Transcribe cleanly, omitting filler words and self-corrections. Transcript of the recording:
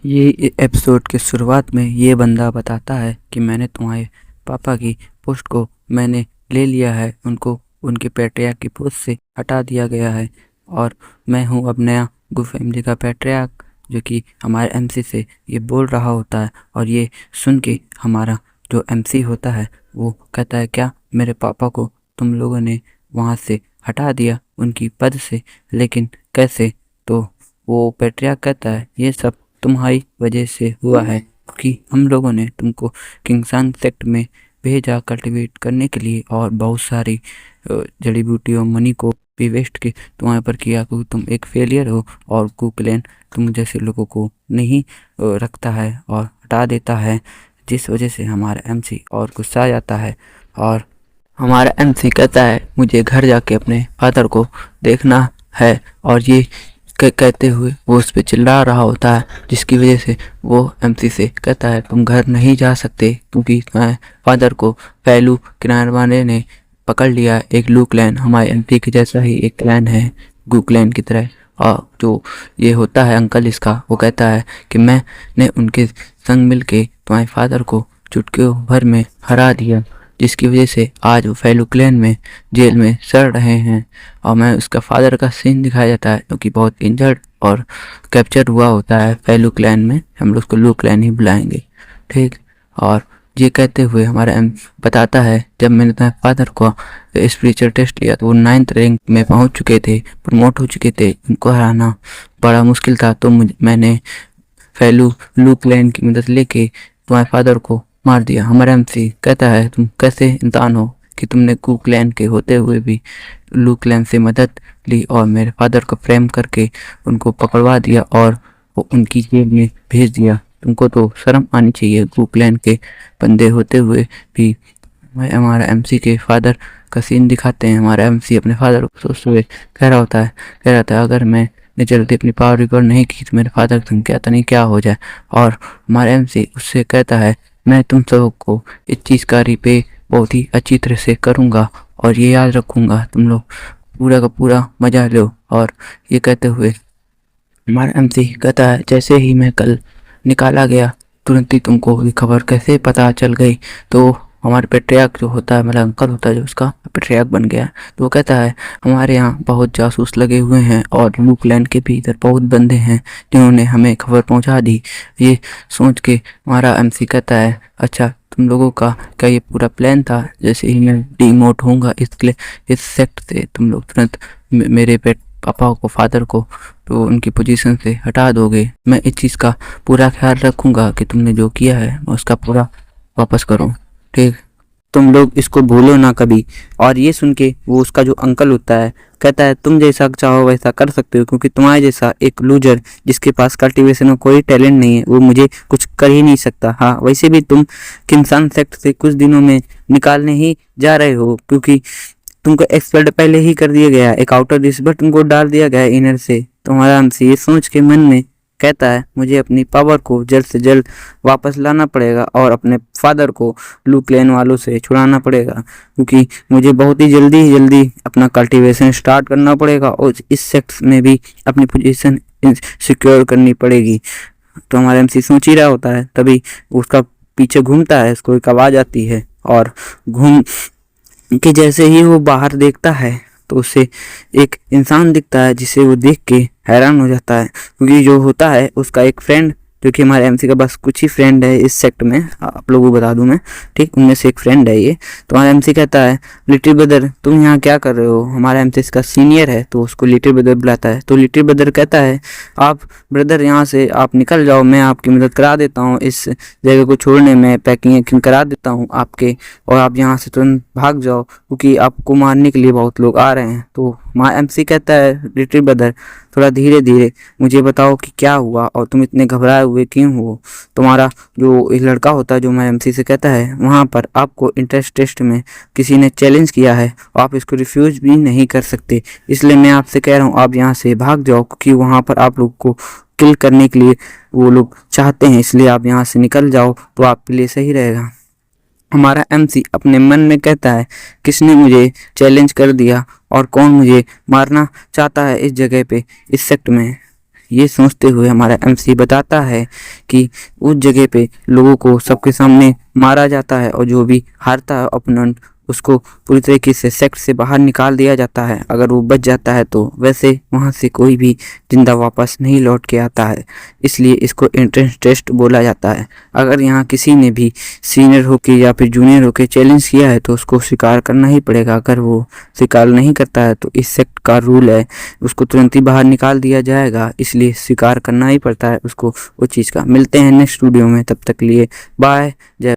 ये एपिसोड के शुरुआत में ये बंदा बताता है कि मैंने तुम्हारे पापा की पोस्ट को मैंने ले लिया है, उनको उनके पैट्रियार्क की पोस्ट से हटा दिया गया है और मैं हूँ अब नया गू फैमिली का पैट्रियार्क, जो कि हमारे एमसी से ये बोल रहा होता है। और ये सुन के हमारा जो एमसी होता है वो कहता है, क्या मेरे पापा को तुम लोगों ने वहाँ से हटा दिया उनकी पद से, लेकिन कैसे? तो वो पैट्रियार्क कहता है, ये सब तुम्हारी वजह से हुआ है, क्योंकि हम लोगों ने तुमको किंगसान सेक्ट में भेजा कल्टीवेट करने के लिए और बहुत सारी जड़ी बूटी और मनी को भी वेस्ट के तुम्हारे पर किया, क्योंकि तुम एक फेलियर हो और कू क्लैन तुम जैसे लोगों को नहीं रखता है और हटा देता है, जिस वजह से हमारा एमसी और गुस्सा आ जाता है। और हमारा एमसी कहता है, मुझे घर जाके अपने फादर को देखना है, और ये कहते हुए वो उस पर चिल्ला रहा होता है, जिसकी वजह से वो एमसी से कहता है, तुम घर नहीं जा सकते क्योंकि तुम्हारे फादर को फैलू किनारवाने ने पकड़ लिया। एक लू क्लैन हमारे एमसी के जैसा ही एक क्लैन है, गू क्लैन की तरह। और जो ये होता है अंकल इसका, वो कहता है कि मैंने उनके संग मिल के तुम्हारे फादर को चुटकियों भर में हरा दिया, जिसकी वजह से आज वो फैलू क्लैन में जेल में सड़ रहे हैं। और मैं उसका फादर का सीन दिखाया जाता है, जो कि बहुत इंजर्ड और कैप्चर हुआ होता है फैलू क्लैन में। हम लोग उसको लू क्लैन ही बुलाएंगे, ठीक। और ये कहते हुए हमारा एम बताता है, जब मैंने तुम्हारे फादर को स्पिरिचुअल टेस्ट लिया तो वो 9th रैंक में पहुंच चुके थे, प्रमोट हो चुके थे। उनको हराना बड़ा मुश्किल था, तो मैंने फैलू लू क्लैन की मदद लेके तुम्हारे फादर को मार दिया। हमारा एमसी कहता है, तुम कैसे इंसान हो कि तुमने कू क्लैन के होते हुए भी लू क्लैन से मदद ली और मेरे फादर को फ्रेम करके उनको पकड़वा दिया और वो उनकी जेल में भेज दिया। तुमको तो शर्म आनी चाहिए कू क्लैन के बंदे होते हुए भी। हमारा एमसी के फादर का सीन दिखाते हैं। हमारा एमसी अपने फादर को सोचते हुए कह रहा था अगर मैंने जल्दी अपनी पावर रिकॉर्ड नहीं की तो मेरे फादर तुम क्या नहीं क्या हो जाए। और हमारा एमसी उससे कहता है, मैं तुम सबको इस चीज़ का रिपे बहुत ही अच्छी तरह से करूँगा और ये याद रखूँगा, तुम लोग पूरा का पूरा मजा लो। और ये कहते हुए हमारा एमसी कहता है, जैसे ही मैं कल निकाला गया तुरंत ही तुमको ये खबर कैसे पता चल गई? तो हमारे पैट्रियार्क जो होता है, मेरा अंकल होता है जो उसका पैट्रियार्क बन गया, तो वो कहता है, हमारे यहाँ बहुत जासूस लगे हुए हैं और लू क्लैन के भी इधर बहुत बंदे हैं जिन्होंने हमें खबर पहुँचा दी। ये सोच के हमारा एमसी कहता है, अच्छा तुम लोगों का क्या ये पूरा प्लान था? जैसे ही मैं डीमोट होऊंगा इस सेक्ट से तुम लोग तुरंत मेरे पापा को फादर को तो उनकी पोजीशन से हटा दोगे। मैं इस चीज़ का पूरा ख्याल रखूँगा कि तुमने जो किया है मैं उसका पूरा वापस करूँ, ठीक। तुम लोग इसको भूलो ना कभी। और ये सुन के वो उसका जो अंकल होता है कहता है, तुम जैसा चाहो वैसा कर सकते हो, क्योंकि तुम्हारे जैसा एक लूजर जिसके पास कल्टीवेशन में कोई टैलेंट नहीं है वो मुझे कुछ कर ही नहीं सकता। हाँ, वैसे भी तुम किंगसान सेक्ट से कुछ दिनों में निकालने ही जा रहे हो, क्योंकि तुमको एक्सपर्ट पहले ही कर दिया गया, एक आउटर डिस्बट तुमको डाल दिया गया इनर से। तुम्हारा हमसे ये सोच के मन में कहता है, मुझे अपनी पावर को जल्द से जल्द वापस लाना पड़ेगा और अपने फादर को लू क्लैन वालों से छुड़ाना पड़ेगा, क्योंकि मुझे बहुत ही जल्दी अपना कल्टीवेशन स्टार्ट करना पड़ेगा और इस सेक्ट में भी अपनी पोजीशन सिक्योर करनी पड़ेगी। तो हमारा एमसी सोच ही रहा होता है, तभी उसका पीछे घूमता है, उसको एक आवाज़ आती है और घूम कि जैसे ही वो बाहर देखता है तो उसे एक इंसान दिखता है, जिसे वो देख के हैरान हो जाता है, क्योंकि जो होता है उसका एक फ्रेंड, जो कि हमारे एमसी का बस कुछ ही फ्रेंड है इस सेक्ट में, आप लोगों को बता दूं मैं, ठीक, उनमें से एक फ्रेंड है ये। तो हमारा एमसी कहता है, लिटिल ब्रदर तुम यहाँ क्या कर रहे हो? हमारा एमसी इसका सीनियर है तो उसको लिटिल ब्रदर बुलाता है। तो लिटिल ब्रदर कहता है, आप ब्रदर यहाँ से आप निकल जाओ, मैं आपकी मदद करा देता हूँ इस जगह को छोड़ने में, पैकिंग करा देता हूँ आपके, और आप यहाँ से तुरंत भाग जाओ क्योंकि आपको मारने के लिए बहुत लोग आ रहे हैं। तो हमारा एमसी कहता है, लिटिल ब्रदर थोड़ा धीरे धीरे मुझे बताओ कि क्या हुआ और तुम इतने घबराए हुए क्यों हो? तुम्हारा जो एक लड़का होता है जो मैं एमसी से कहता है, वहाँ पर आपको इंटरेस्ट टेस्ट में किसी ने चैलेंज किया है और आप इसको रिफ्यूज भी नहीं कर सकते, इसलिए मैं आपसे कह रहा हूँ आप यहाँ से भाग जाओ, क्योंकि वहाँ पर आप लोग को किल करने के लिए वो लोग चाहते हैं, इसलिए आप यहाँ से निकल जाओ तो आपके लिए सही रहेगा। हमारा एमसी अपने मन में कहता है, किसने मुझे चैलेंज कर दिया और कौन मुझे मारना चाहता है इस जगह पे, इस सेक्ट में? ये सोचते हुए हमारा एमसी बताता है कि उस जगह पे लोगों को सबके सामने मारा जाता है और जो भी हारता है ओपोनेंट उसको पूरी तरीके से सेक्ट से बाहर निकाल दिया जाता है। अगर वो बच जाता है तो वैसे वहाँ से कोई भी जिंदा वापस नहीं लौट के आता है, इसलिए इसको एंट्रेंस टेस्ट बोला जाता है। अगर यहाँ किसी ने भी सीनियर होके या फिर जूनियर होके चैलेंज किया है तो उसको स्वीकार करना ही पड़ेगा। अगर वो स्वीकार नहीं करता है तो इस सेक्ट का रूल है, उसको तुरंत ही बाहर निकाल दिया जाएगा, इसलिए स्वीकार करना ही पड़ता है उसको वो चीज़ का। मिलते हैं नेक्स्ट वीडियो में, तब तक लिए बाय। जय